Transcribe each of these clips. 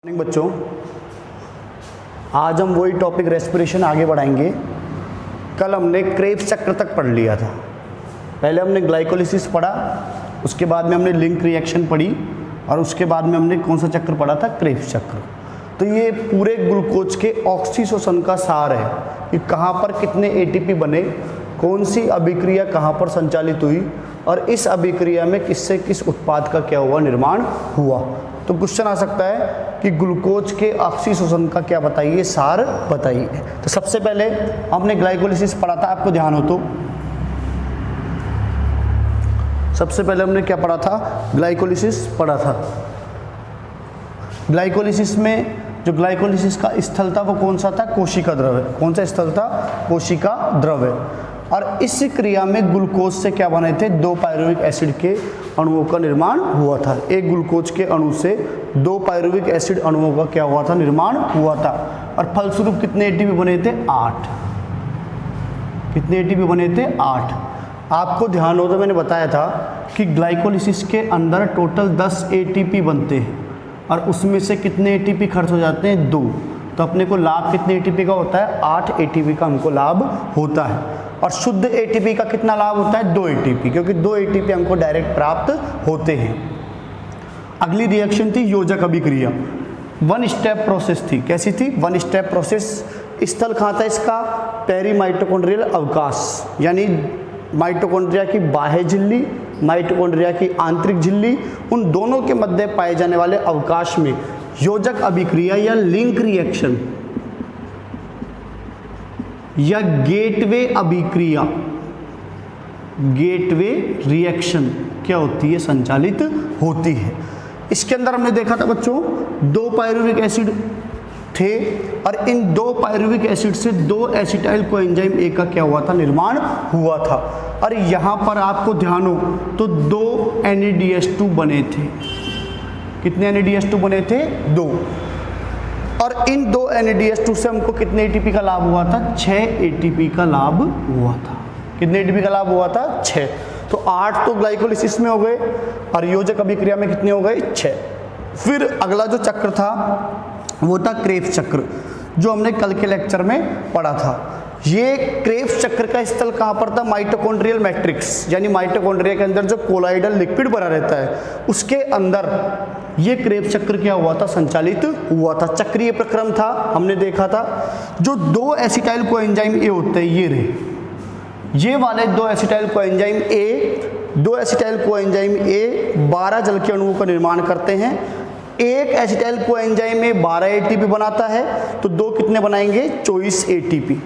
Morning बच्चों, आज हम वही टॉपिक रेस्पिरेशन आगे बढ़ाएंगे। कल हमने क्रेब्स चक्र तक पढ़ लिया था। पहले हमने ग्लाइकोलिसिस पढ़ा, उसके बाद में हमने लिंक रिएक्शन पढ़ी और उसके बाद में हमने कौन सा चक्र पढ़ा था? क्रेब्स चक्र। तो ये पूरे ग्लूकोज के ऑक्सीशोषण का सार है कि कहाँ पर कितने एटीपी बने, कौन सी अभिक्रिया कहाँ पर संचालित हुई और इस अभिक्रिया में किससे किस उत्पाद का क्या हुआ, निर्माण हुआ। तो क्वेश्चन आ सकता है कि ग्लूकोज के ऑक्सीशोषण का क्या बताइए, सार बताइए। तो सबसे पहले हमने ग्लाइकोलिसिस पढ़ा था, आपको ध्यान हो तो। सबसे पहले हमने क्या पढ़ा था? ग्लाइकोलिसिस पढ़ा था। ग्लाइकोलिसिस में जो ग्लाइकोलिसिस का स्थल था वो कौन सा था? कोशिका द्रव्य। कौन सा स्थल था? कोशिका द्रव्य। और इस क्रिया में ग्लूकोज से क्या बने थे? 2 पायरुविक एसिड के अणुओं का निर्माण हुआ था। एक ग्लूकोज के अणु से 2 पायरुविक एसिड अणुओं का क्या हुआ था? निर्माण हुआ था। और फलस्वरूप कितने एटीपी बने थे? 8। कितने एटीपी बने थे? 8। आपको ध्यान हो तो मैंने बताया था कि ग्लाइकोलिसिस के अंदर टोटल 10 एटीपी बनते हैं और उसमें से कितने एटीपी खर्च हो जाते हैं? 2। तो अपने को लाभ कितने एटीपी का होता है? 8 एटीपी का हमको लाभ होता है। और शुद्ध एटीपी का कितना लाभ होता है? 2 एटीपी, क्योंकि 2 एटीपी हमको डायरेक्ट प्राप्त होते हैं। अगली रिएक्शन थी योजक अभिक्रिया। 1 स्टेप प्रोसेस थी। कैसी थी? 1 स्टेप प्रोसेस। स्थल कहाँ था इसका? पेरीमाइटोकॉन्ड्रियल अवकाश, यानी माइटोकॉन्ड्रिया की बाह्य झिल्ली, माइटोकॉन्ड्रिया की आंतरिक झिल्ली, उन दोनों के मध्य पाए जाने वाले अवकाश में योजक अभिक्रिया या लिंक रिएक्शन या गेटवे अभिक्रिया, गेटवे रिएक्शन क्या होती है? संचालित होती है। इसके अंदर हमने देखा था बच्चों 2 पायरुविक एसिड थे और इन 2 पायरुविक एसिड से 2 एसिटाइल कोएंजाइम ए का क्या हुआ था? निर्माण हुआ था। और यहाँ पर आपको ध्यान हो तो 2 NADH2 बने थे। कितने NADH2 बने थे? 2। और इन 2 NADH2 से हमको कितने एटीपी का लाभ हुआ था? 6 एटीपी का लाभ हुआ था। कितने एटीपी का लाभ हुआ था? 6। तो 8 तो ग्लाइकोलिसिस में हो गए और योजक अभिक्रिया में कितने हो गए? 6। फिर अगला जो चक्र था वो था क्रेब्स चक्र, जो हमने कल के लेक्चर में पढ़ा था। ये क्रेब्स चक्र का स्थल कहाँ पर था? माइटोकॉन्ड्रियल मैट्रिक्स, यानी माइटोकॉन्ड्रिया के अंदर जो कोलाइडल लिक्विड भरा रहता है उसके अंदर ये क्रेब्स चक्र क्या हुआ था? संचालित हुआ था। चक्रीय प्रक्रम था, हमने देखा था। जो 2 एसिटाइल कोएंजाइम ए होते हैं, ये रहे, ये वाले 2 acetyl coenzyme A, 2 acetyl coenzyme A 12 जल के अणुओं का निर्माण करते हैं। एक एसिटाइल कोएंजाइम में 12 एटीपी बनाता है, तो 2 कितने बनाएंगे? 24 एटीपी।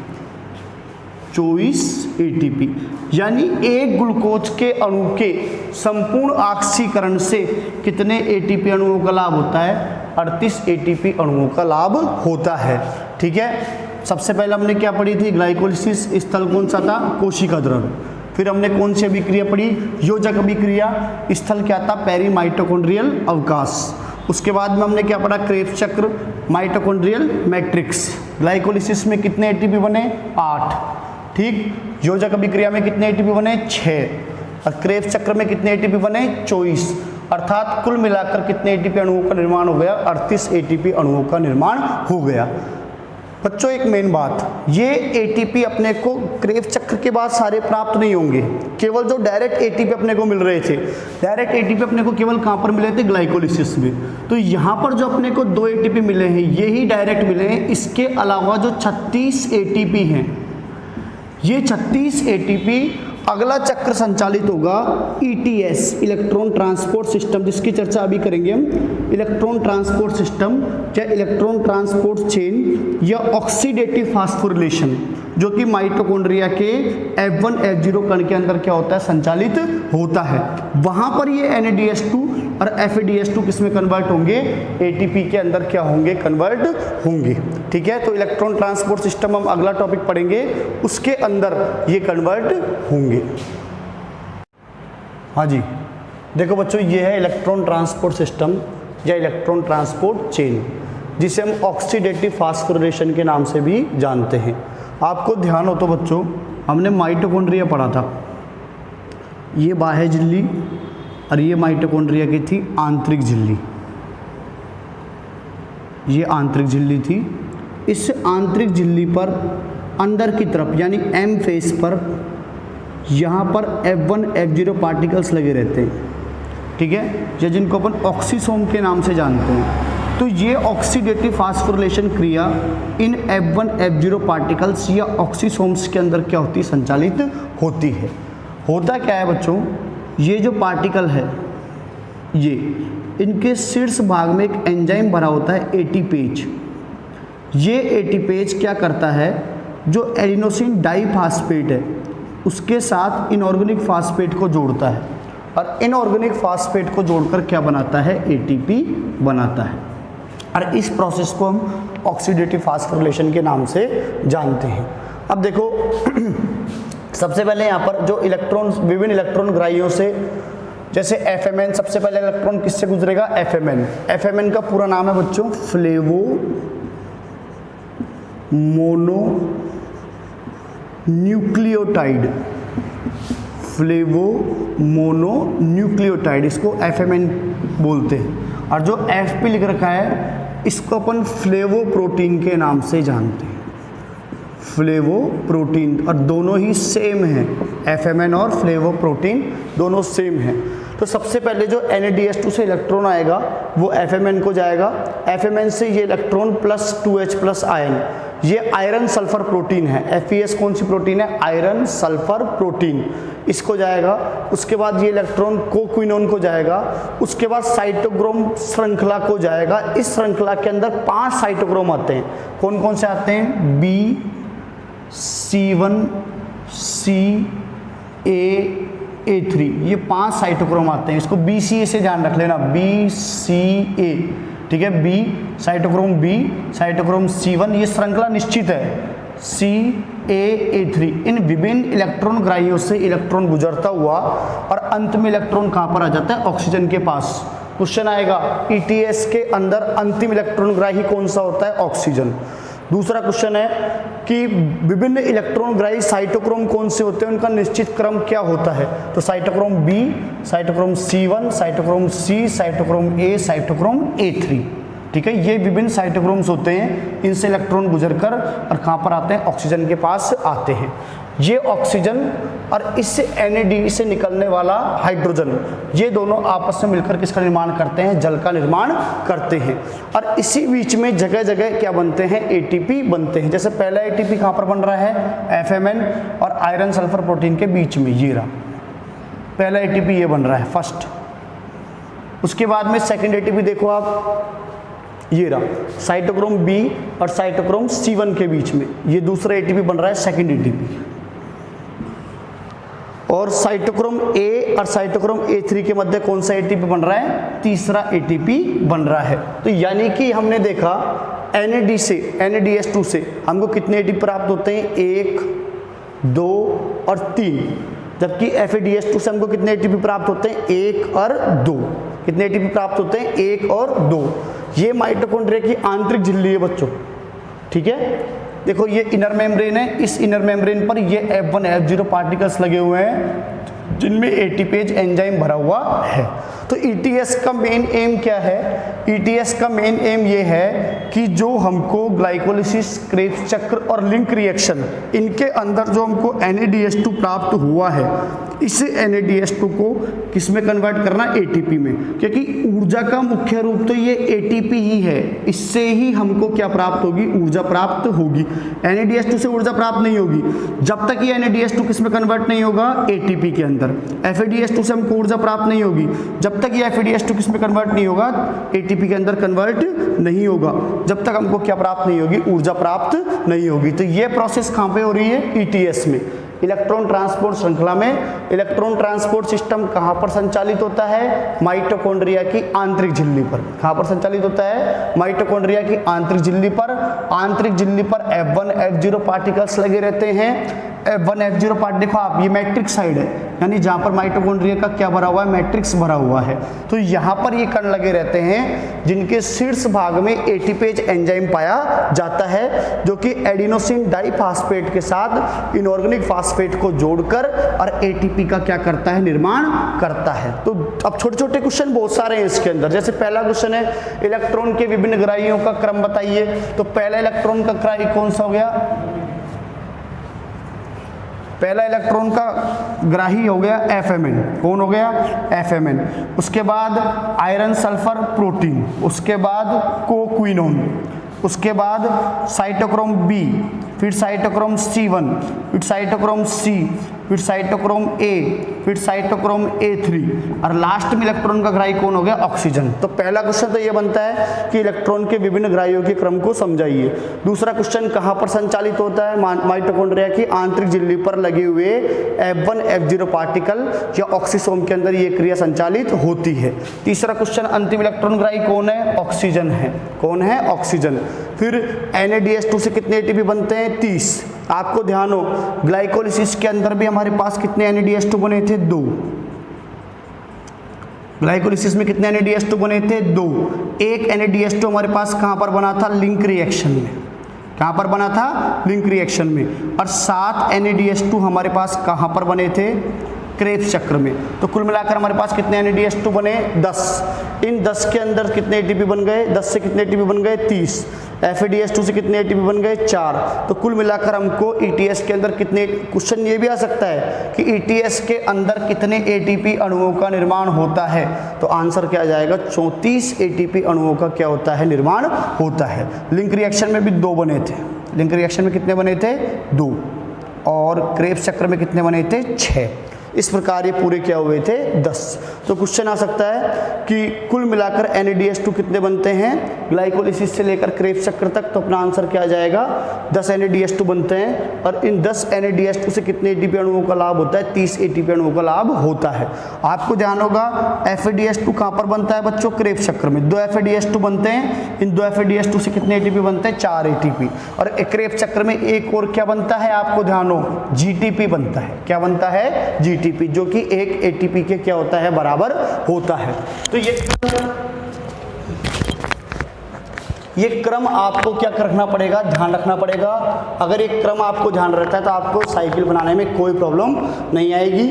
24 एटीपी, यानी एक ग्लूकोज के अणु के संपूर्ण ऑक्सीकरण से कितने एटीपी अणुओं का लाभ होता है? 38 एटीपी अणुओं का लाभ होता है। ठीक है। सबसे पहले हमने क्या पढ़ी थी? ग्लाइकोलिसिस। स्थल कौन सा था? कोशिका द्रव्य। फिर हमने कौन सी अभिक्रिया पढ़ी? योजक अभिक्रिया। स्थल क्या था? पेरीमाइटोकॉन्ड्रियल अवकाश। उसके बाद में हमने क्या पढ़ा? क्रेब्स चक्र, माइटोकॉन्ड्रियल मैट्रिक्स। ग्लाइकोलिसिस में कितने एटीपी बने? 8। ठीक। योजक अभिक्रिया में कितने एटीपी बने? 6। और क्रेब्स चक्र में कितने एटीपी बने? 24। अर्थात कुल मिलाकर कितने एटीपी अणुओं का निर्माण हो गया? 38 एटीपी अणुओं का निर्माण हो गया। बच्चों एक मेन बात, ये एटीपी अपने को क्रेब्स चक्र के बाद सारे प्राप्त नहीं होंगे। केवल जो डायरेक्ट एटीपी अपने को मिल रहे थे, डायरेक्ट एटीपी अपने को केवल कहाँ पर मिले थे? ग्लाइकोलिसिस में। तो यहाँ पर जो अपने को 2 एटीपी मिले हैं, यही डायरेक्ट मिले हैं। इसके अलावा जो 36 एटीपी हैं, ये 36 एटीपी अगला चक्र संचालित होगा ETS, इलेक्ट्रॉन ट्रांसपोर्ट सिस्टम, जिसकी चर्चा अभी करेंगे हम। इलेक्ट्रॉन ट्रांसपोर्ट सिस्टम या इलेक्ट्रॉन ट्रांसपोर्ट चेन या ऑक्सीडेटिव फास्फोरिलेशन, जो कि माइटोकॉन्ड्रिया के F1 F0 कण के अंदर क्या होता है? संचालित होता है। वहां पर ये NADH2 और FADH2 किस में कन्वर्ट होंगे? ATP के अंदर क्या होंगे? कन्वर्ट होंगे। ठीक है। तो इलेक्ट्रॉन ट्रांसपोर्ट सिस्टम हम अगला टॉपिक पढ़ेंगे, उसके अंदर ये कन्वर्ट होंगे। हाँ जी, देखो बच्चों, ये है इलेक्ट्रॉन ट्रांसपोर्ट सिस्टम या इलेक्ट्रॉन ट्रांसपोर्ट चेन, जिसे हम ऑक्सीडेटिव फास्फोरिलेशन के नाम से भी जानते हैं। आपको ध्यान हो तो बच्चों, हमने माइटोकॉन्ड्रिया पढ़ा था। ये बाह्य झिल्ली और ये माइटोकॉन्ड्रिया की थी आंतरिक झिल्ली। ये आंतरिक झिल्ली थी। इस आंतरिक झिल्ली पर अंदर की तरफ यानी एम फेस पर यहाँ पर F1 F0 पार्टिकल्स लगे रहते हैं, ठीक है, या जिनको अपन ऑक्सीसोम के नाम से जानते हैं। तो ये ऑक्सीडेटिव फास्फोरिलेशन क्रिया इन F1 F0 पार्टिकल्स या ऑक्सीसोम्स के अंदर क्या होती है, संचालित होती है। होता क्या है बच्चों, ये जो पार्टिकल है ये इनके शीर्ष भाग में एक एंजाइम भरा होता है एटीपेज। ये एटीपेज क्या करता है, जो एडिनोसिन डाइफास्फेट है उसके साथ इनऑर्गेनिक फास्फेट को जोड़ता है और इनऑर्गेनिक फास्फेट को जोड़कर क्या बनाता है, एटीपी बनाता है। और इस प्रोसेस को हम ऑक्सीडेटिव फास्फोरिलेशन के नाम से जानते हैं। अब देखो सबसे पहले यहाँ पर जो इलेक्ट्रॉन विभिन्न इलेक्ट्रॉन ग्राहियों से, जैसे FMN, सबसे पहले इलेक्ट्रॉन किससे गुजरेगा, FMN। FMN का पूरा नाम है बच्चों flavo mono nucleotide, flavo mono nucleotide, इसको FMN बोलते हैं। और जो FP लिख रखा है इसको अपन फ्लेवो प्रोटीन के नाम से जानते हैं, फ्लेवो प्रोटीन। और दोनों ही सेम है, FMN और फ्लेवो प्रोटीन दोनों सेम है। तो सबसे पहले जो NADH2 से इलेक्ट्रॉन आएगा वो FMN को जाएगा। FMN से ये electron plus 2H plus ion, ये आयरन सल्फर प्रोटीन है। FeS कौन सी प्रोटीन है, आयरन सल्फर प्रोटीन, इसको जाएगा। उसके बाद ये इलेक्ट्रॉन कोक्विनोन को जाएगा। उसके बाद साइटोक्रोम श्रृंखला को जाएगा। इस श्रृंखला के अंदर 5 साइटोक्रोम आते हैं। कौन कौन से आते हैं, B, C1, C, A3, ये 5 साइटोक्रोम आते हैं। इसको BCA से ध्यान रख लेना, BCA, ठीक है। B cytochrome B, cytochrome C1, ये श्रृंखला निश्चित है, CAA3। इन विभिन्न इलेक्ट्रॉन ग्राहियों से इलेक्ट्रॉन गुजरता हुआ और अंत में इलेक्ट्रॉन कहाँ पर आ जाता है, ऑक्सीजन के पास। क्वेश्चन आएगा ETS के अंदर अंतिम इलेक्ट्रॉन ग्राही कौन सा होता है, ऑक्सीजन। दूसरा क्वेश्चन है कि विभिन्न इलेक्ट्रॉन ग्राही साइटोक्रोम कौन से होते हैं, उनका निश्चित क्रम क्या होता है। तो cytochrome B, cytochrome C1, cytochrome C, cytochrome A, cytochrome A3, ठीक है। ये विभिन्न साइटोक्रोम्स होते हैं, इनसे इलेक्ट्रॉन गुजरकर और कहाँ पर आते हैं, ऑक्सीजन के पास आते हैं। ये ऑक्सीजन और इससे NAD से निकलने वाला हाइड्रोजन, ये दोनों आपस में मिलकर किसका निर्माण करते हैं, जल का निर्माण करते हैं। और इसी बीच में जगह जगह क्या बनते हैं, ATP बनते हैं। जैसे पहला ATP कहाँ पर बन रहा है, FMN और आयरन सल्फर प्रोटीन के बीच में, ये रहा पहला ATP, ये बन रहा है फर्स्ट। उसके बाद में सेकेंड ATP देखो आप, ये रहा साइटोक्रोम B और साइटोक्रोम C1 के बीच में, ये दूसरा ATP बन रहा है, सेकेंड ATP। और साइटोक्रोम A और साइटोक्रोम A3 के मध्य कौन सा ATP बन रहा है, तीसरा ATP बन रहा है। तो यानी कि हमने देखा NAD से, NADH2 से हमको कितने ATP प्राप्त होते हैं, 1, 2 और 3, जबकि FADH2 से हमको कितने ATP प्राप्त होते हैं, 1 और 2। कितने ATP प्राप्त होते हैं, 1 और 2। ये माइटोकॉन्ड्रिया की आंतरिक झिल्ली है बच्चों, ठीक है। देखो ये इनर मेम्ब्रेन है, इस इनर मेम्ब्रेन पर ये F1 F0 पार्टिकल्स लगे हुए हैं जिनमें एटीपेज एंजाइम भरा हुआ है। तो ETS का मेन एम क्या है, ETS का मेन एम ये है कि जो हमको ग्लाइकोलिसिस, क्रेब्स चक्र और लिंक रिएक्शन, इनके अंदर जो हमको NADH2 प्राप्त हुआ है, इस NADH2 को किस में कन्वर्ट करना, ATP में। क्योंकि ऊर्जा का मुख्य रूप तो ये ATP ही है, इससे ही हमको क्या प्राप्त होगी, ऊर्जा प्राप्त होगी। NADH2 से ऊर्जा प्राप्त नहीं होगी जब तक ये NADH2 किस में कन्वर्ट नहीं होगा, ATP के अंदर। FADH2 से हमको ऊर्जा प्राप्त नहीं होगी जब तक ये FADH2 किस में कन्वर्ट नहीं होगा, ATP के अंदर कन्वर्ट नहीं होगा। जब तक हमको क्या प्राप्त नहीं होगी, ऊर्जा प्राप्त नहीं होगी। तो ये प्रोसेस कहाँ पे हो रही है, ETS में, इलेक्ट्रॉन ट्रांसपोर्ट श्रृंखला में। इलेक्ट्रॉन ट्रांसपोर्ट सिस्टम कहाँ पर संचालित होता है, माइटोकॉन्ड्रिया की आंतरिक झिल्ली पर। कहाँ पर संचालित होता है, माइटोकॉन्ड्रिया की आंतरिक झिल्ली पर। आंतरिक झिल्ली पर F1 F0 पार्टिकल्स लगे रहते हैं। F1F0 पार्ट देखो आप, ये मैट्रिक्स साइड है, यानी जहाँ पर माइटोकॉन्ड्रिया का क्या भरा हुआ है, मैट्रिक्स भरा हुआ है। तो यहाँ पर ये कण लगे रहते हैं जिनके शीर्ष भाग में एटीपेज एंजाइम पाया जाता है, जो कि एडिनोसिन डाइफॉस्फेट के साथ इनऑर्गेनिक फास्फेट को जोड़कर और एटीपी का क्या करता है, निर्माण करता है। तो अब छोटे छोटे क्वेश्चन बहुत सारे हैं इसके अंदर। जैसे पहला क्वेश्चन है इलेक्ट्रॉन के विभिन्न ग्राहियों का क्रम बताइए। तो पहला इलेक्ट्रॉन का ग्राही कौन सा हो गया, पहला इलेक्ट्रॉन का ग्राही हो गया FMN। कौन हो गया, FMN। उसके बाद आयरन सल्फर प्रोटीन, उसके बाद कोक्विनोन, उसके बाद साइटोक्रोम B, फिर साइटोक्रोम C1, फिर साइटोक्रोम C, फिर साइटोक्रोम A, फिर साइटोक्रोम A3 और लास्ट में इलेक्ट्रॉन का ग्राही कौन हो गया, ऑक्सीजन। तो पहला क्वेश्चन तो ये बनता है कि इलेक्ट्रॉन के विभिन्न ग्राहियों के क्रम को समझाइए। दूसरा क्वेश्चन कहाँ पर संचालित होता है, माइटोकॉन्ड्रिया की आंतरिक झिल्ली पर लगे हुए F1F0 पार्टिकल या ऑक्सीसोम के अंदर ये क्रिया संचालित होती है। तीसरा क्वेश्चन अंतिम इलेक्ट्रॉन ग्राही कौन है, ऑक्सीजन है। कौन है, ऑक्सीजन। फिर NADH2 से कितने एटीपी बनते हैं, 30। आपको ध्यान हो ग्लाइकोलिसिस के अंदर भी हमारे पास कितने NADH2 बने थे, 2। ग्लाइकोलिसिस में कितने NADH2 बने थे, 2। एक NADH2 हमारे पास कहां पर बना था, लिंक रिएक्शन में। कहां पर बना था, लिंक रिएक्शन में। और 7 NADH2 हमारे पास कहां पर बने थे, क्रेब्स चक्र में। तो कुल मिलाकर हमारे पास कितने NADH2 बने, 10। इन 10 के अंदर कितने एटीपी बन गए, 10 से कितने एटीपी बन गए, 30। FADH2 से कितने एटीपी बन गए, 4। तो कुल मिलाकर हमको ETS के अंदर कितने, क्वेश्चन ये भी आ सकता है कि ETS के अंदर कितने ATP अणुओं का निर्माण होता है। तो आंसर क्या आ जाएगा, 34 ATP अणुओं का क्या होता है, निर्माण होता है। लिंक रिएक्शन में भी 2 बने थे। लिंक रिएक्शन में कितने बने थे, 2। और क्रेब्स चक्र में कितने बने थे, 6। इस प्रकार ये पूरे क्या हुए थे, 10। तो क्वेश्चन आ सकता है कि कुल मिलाकर NADH2 कितने बनते हैं, ग्लाइकोलिसिस से लेकर क्रेब्स चक्र तक। तो अपना आंसर क्या आ जाएगा, 10 NADH2 बनते हैं। और इन 10 NADH2 से कितने एटीपी अणुओं का लाभ होता है, 30 एटीपी अणुओं का लाभ होता है। आपको ध्यान होगा FADH2 कहाँ पर बनता है बच्चों, क्रेब्स चक्र में। 2 FADH2 बनते हैं। इन 2 FADH2 से कितने एटीपी बनते हैं, 4 एटीपी। और क्रेब्स चक्र में एक और क्या बनता है, आपको ध्यान हो, GTP बनता है। क्या बनता है, GTP, जो कि एक एटीपी के क्या होता है, बराबर होता है। तो ये क्रम आपको क्या रखना पड़ेगा, ध्यान रखना पड़ेगा। अगर एक क्रम आपको ध्यान रहता है तो आपको साइकिल बनाने में कोई प्रॉब्लम नहीं आएगी।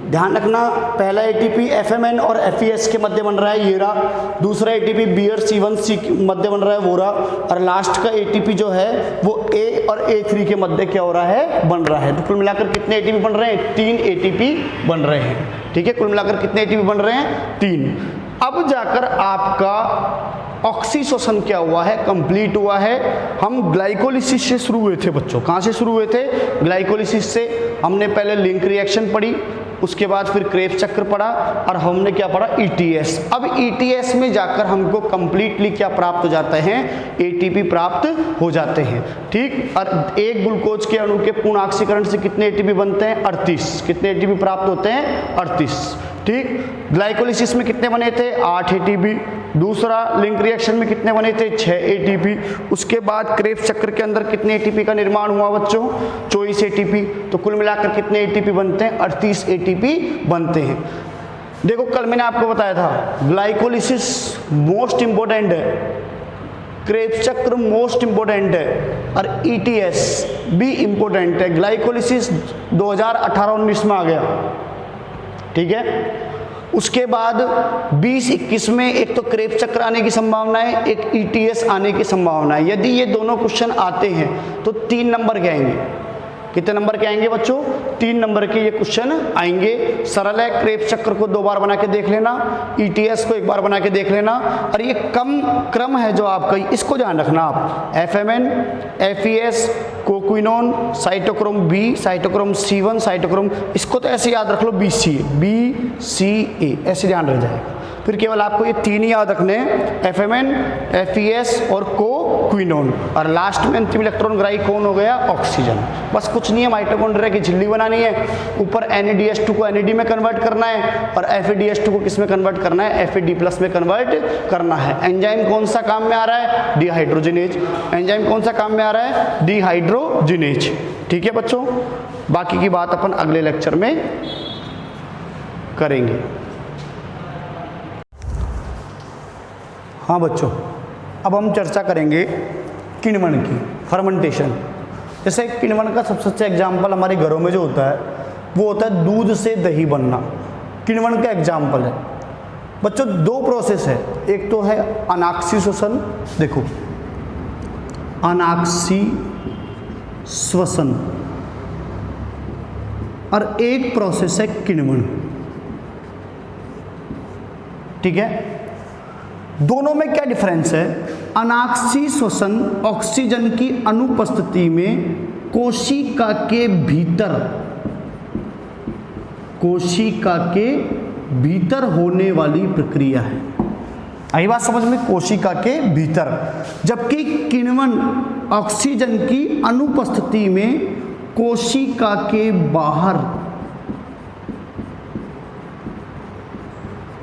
ध्यान रखना, पहला एटीपी FMN और FES के मध्य बन रहा है, ये रहा। दूसरा एटीपी B और C1C के मध्य बन रहा है, वो रहा। और लास्ट का एटीपी जो है वो A और A3 के मध्य क्या हो रहा है, बन रहा है। तो कुल मिलाकर कितने एटीपी बन रहे हैं, 3 एटीपी बन रहे हैं। ठीक है, कुल मिलाकर कितने एटीपी बन रहे हैं, 3। अब जाकर आपका ऑक्सीशोषण क्या हुआ है, कंप्लीट हुआ है। हम ग्लाइकोलिसिस से शुरू हुए थे बच्चों। कहाँ से शुरू हुए थे, ग्लाइकोलिसिस से। हमने पहले लिंक रिएक्शन पढ़ी, उसके बाद फिर क्रेब्स चक्र पढ़ा और हमने क्या पढ़ा, ETS। अब ETS में जाकर हमको कंप्लीटली क्या प्राप्त हो जाते हैं, ATP प्राप्त हो जाते हैं। ठीक, और एक ग्लूकोज के अणु के पूर्ण ऑक्सीकरण से कितने ATP बनते हैं, 38। कितने ATP प्राप्त होते हैं, 38। ठीक, ग्लाइकोलिसिस में कितने बने थे, 8 ATP। दूसरा लिंक रिएक्शन में कितने बने थे, 6 ATP। उसके बाद क्रेब्स चक्र के अंदर कितने ATP का निर्माण हुआ बच्चों, 24 ATP। तो कुल मिलाकर कितने ATP बनते हैं, 38 ATP बनते हैं। देखो कल मैंने आपको बताया था ग्लाइकोलिसिस मोस्ट इंपॉर्टेंट है, क्रेब्स चक्र मोस्ट इंपॉर्टेंट है और ETS भी इंपॉर्टेंट है। ग्लाइकोलिसिस 2018-19 में आ गया, ठीक है। उसके बाद 20-21 में एक तो क्रेब्स चक्र आने की संभावना है, एक ETS आने की संभावना है। यदि ये दोनों क्वेश्चन आते हैं तो 3 नंबर के आएंगे। कितने नंबर के आएंगे बच्चों, 3 नंबर के ये क्वेश्चन आएंगे। सरल है, क्रेब्स चक्र को 2 बार बना के देख लेना, ETS को 1 बार बना के देख लेना। और ये कम क्रम है जो आपका, इसको ध्यान रखना आप। FMN, FES, कोक्विनोन, cytochrome B, cytochrome C1, cytochrome, इसको तो ऐसे याद रख लो, BCA, BCA ऐसे ध्यान रह जाएगा। फिर केवल आपको ये 3 ही याद रखने हैं, FMN, FeS और क्विनोन, और लास्ट में अंतिम इलेक्ट्रॉन ग्राही कौन हो गया, ऑक्सीजन। बस कुछ नहीं है, माइटोकॉन्ड्रिया की झिल्ली बनानी है, ऊपर NADH2 को NAD में कन्वर्ट करना है और FADH2 को किस में कन्वर्ट करना है, FAD+ में कन्वर्ट करना है। एंजाइम कौन सा काम में आ रहा है, डिहाइड्रोजिनेज। एंजाइम कौन सा काम में आ रहा है, डिहाइड्रोजिनेज। ठीक है बच्चों, बाकी की बात अपन अगले लेक्चर में करेंगे। हाँ बच्चों, अब हम चर्चा करेंगे किण्वन की, फर्मेंटेशन। जैसे किण्वन का सबसे अच्छा एग्जाम्पल हमारे घरों में जो होता है वो होता है दूध से दही बनना, किण्वन का एग्जाम्पल है। बच्चों 2 प्रोसेस है, एक तो है अनाक्षी श्वसन, देखो अनाक्षी श्वसन, और एक प्रोसेस है किण्वन। ठीक है, दोनों में क्या डिफरेंस है, अनाक्षी श्वसन ऑक्सीजन की अनुपस्थिति में कोशिका के भीतर होने वाली प्रक्रिया है। आई बात समझ में, कोशिका के भीतर, जबकि किण्वन ऑक्सीजन की अनुपस्थिति में कोशिका के बाहर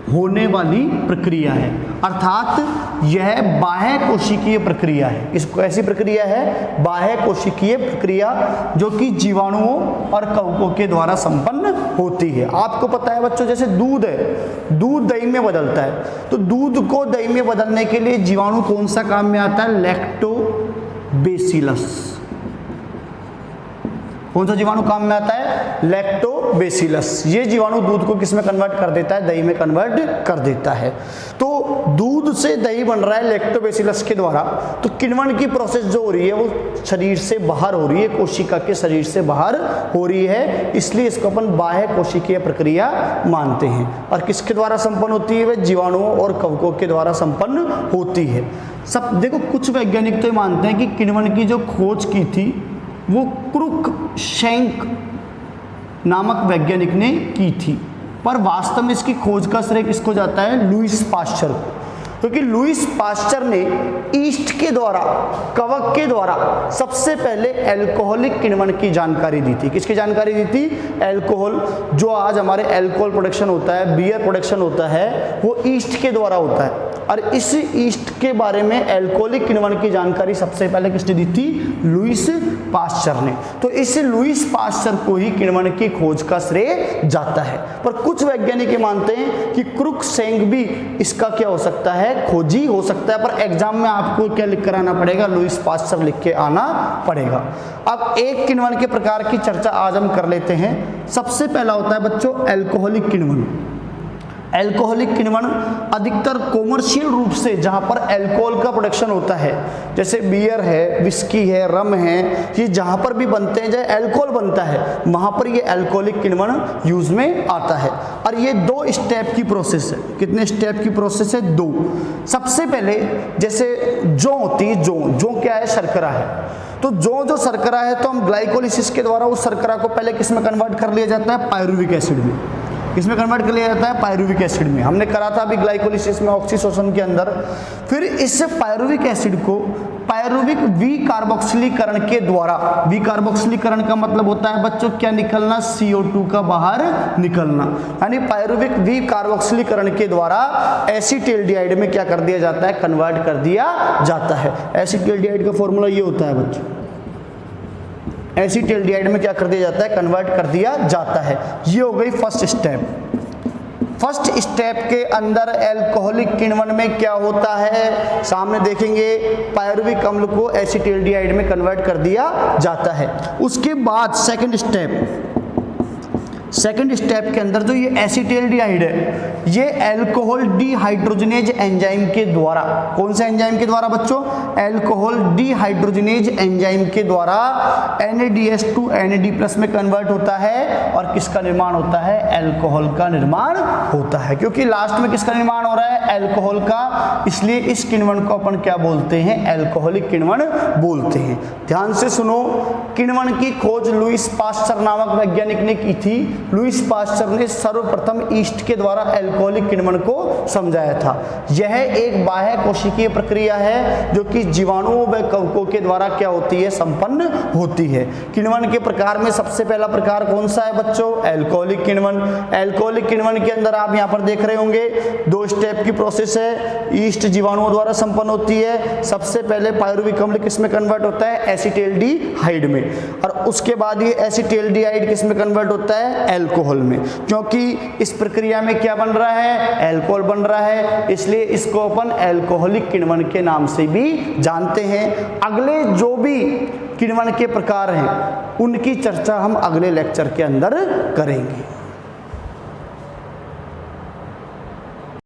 होने वाली प्रक्रिया है, अर्थात यह बाह्य कोशिकीय प्रक्रिया है। इसको ऐसी प्रक्रिया है बाह्य कोशिकीय प्रक्रिया, जो कि जीवाणुओं और कवकों के द्वारा संपन्न होती है। आपको पता है बच्चों, जैसे दूध है, दूध दही में बदलता है, तो दूध को दही में बदलने के लिए जीवाणु कौन सा काम में आता है, लैक्टोबैसिलस। कौन सा जीवाणु काम में आता है, लैक्टोबैसिलस। ये जीवाणु दूध को किस में कन्वर्ट कर देता है, दही में कन्वर्ट कर देता है। तो दूध से दही बन रहा है लैक्टोबैसिलस के द्वारा, तो किण्वन की प्रोसेस जो हो रही है वो शरीर से बाहर हो रही है, कोशिका के शरीर से बाहर हो रही है, इसलिए इसको अपन बाह्य कोशिकीय प्रक्रिया मानते हैं। और किसके द्वारा संपन्न होती है, वह जीवाणुओं और कवकों के द्वारा संपन्न होती है। सब देखो, कुछ वैज्ञानिक तो मानते हैं कि किण्वन की जो खोज की थी वो क्रुकशैंक नामक वैज्ञानिक ने की थी, पर वास्तव में इसकी खोज का श्रेय किसको जाता है, लुईस पाश्चर को। क्योंकि लुईस पाश्चर ने ईस्ट के द्वारा, कवक के द्वारा सबसे पहले अल्कोहलिक किण्वन की जानकारी दी थी। किसकी जानकारी दी थी, अल्कोहल। जो आज हमारे अल्कोहल प्रोडक्शन होता है, बियर प्रोडक्शन होता है, वो ईस्ट के द्वारा होता है। और इस ईस्ट के बारे में अल्कोहलिक किण्वन की जानकारी सबसे पहले किसने दी थी, लुईस पाश्चर ने। तो इस लुईस पाश्चर को ही किण्वन की खोज का श्रेय जाता है। पर कुछ वैज्ञानिक मानते हैं कि क्रुकशैंक भी इसका क्या हो सकता है, खोजी हो सकता है। पर एग्जाम में आपको क्या लिख कर आना पड़ेगा, लुईस पाश्चर लिख के आना पड़ेगा। अब एक किण्वन के प्रकार की चर्चा आज हम कर लेते हैं। सबसे पहला होता है बच्चों अल्कोहलिक किण्वन। अल्कोहलिक किण्वन अधिकतर कॉमर्शियल रूप से जहां पर अल्कोहल का प्रोडक्शन होता है, जैसे बियर है, विस्की है, रम है, ये जहां पर भी बनते हैं, जहाँ अल्कोहल बनता है, वहां पर ये अल्कोहलिक किण्वन यूज में आता है। और ये 2 स्टेप की प्रोसेस है। कितने स्टेप की प्रोसेस है, 2। सबसे पहले जैसे जौ होती है, जौ क्या है, शर्करा है। तो जो शर्करा है, तो हम ग्लाइकोलिसिस के द्वारा उस शर्करा को पहले किस में कन्वर्ट कर लिया जाता है, पायरुविक एसिड में। इसमें कन्वर्ट कर लिया जाता है पायरुविक एसिड में। हमने करा था अभी ग्लाइकोलिसिस में ऑक्सीशोषण के अंदर। फिर इस पायरुविक एसिड को पायरुविक विकार्बोक्सिलीकरण के द्वारा, विकार्बोक्सिलीकरण का मतलब होता है बच्चों क्या निकलना, CO2 का बाहर निकलना, यानी पायरुविक विकार्बोक्सिलीकरण के द्वारा एसीटल्डिहाइड में क्या कर दिया जाता है, कन्वर्ट कर दिया जाता है। एसीटल्डिहाइड का फॉर्मूला ये होता है बच्चों, एसीटल्डिहाइड में क्या कर दिया जाता है, कन्वर्ट कर दिया जाता है। ये हो गई फर्स्ट स्टेप। फर्स्ट स्टेप के अंदर अल्कोहलिक किण्वन में क्या होता है, सामने देखेंगे, पायरुविक अम्ल को एसीटल्डिहाइड में कन्वर्ट कर दिया जाता है। उसके बाद सेकंड स्टेप के अंदर जो ये एसीटल्डिहाइड है, ये अल्कोहल डिहाइड्रोजनेज एंजाइम के द्वारा, कौन से एंजाइम के द्वारा बच्चों, अल्कोहल डिहाइड्रोजनेज एंजाइम के द्वारा NADH2 NAD+ में कन्वर्ट होता है। और किसका निर्माण होता है, अल्कोहल का निर्माण होता है। क्योंकि लास्ट में किसका निर्माण हो रहा है, अल्कोहल का, इसलिए इस किण्वन को अपन क्या बोलते हैं, अल्कोहलिक किण्वन बोलते हैं। ध्यान से सुनो, किण्वन की खोज लुईस पाश्चर नामक वैज्ञानिक ने की थी। लुईस पास्चर ने सर्वप्रथम ईस्ट के द्वारा अल्कोहलिक किण्वन को समझाया था। यह एक बाह्य कोशिकीय प्रक्रिया है जो कि जीवाणुओं व कवकों के द्वारा क्या होती है, संपन्न होती है। किण्वन के प्रकार में सबसे पहला प्रकार कौन सा है बच्चों, अल्कोहलिक किण्वन। अल्कोहलिक किण्वन के अंदर आप यहाँ पर देख रहे होंगे 2 स्टेप की प्रोसेस है, ईस्ट जीवाणुओं द्वारा संपन्न होती है। सबसे पहले पायरुविक अम्ल किस में कन्वर्ट होता है, एसिटाल्डिहाइड में, और उसके बाद ये एसिटाल्डिहाइड किस में कन्वर्ट होता है, अल्कोहल में। क्योंकि इस प्रक्रिया में क्या बन रहा है, अल्कोहल बन रहा है, इसलिए इसको अपन अल्कोहलिक किण्वन के नाम से भी जानते हैं। अगले जो भी किण्वन के प्रकार हैं उनकी चर्चा हम अगले लेक्चर के अंदर करेंगे।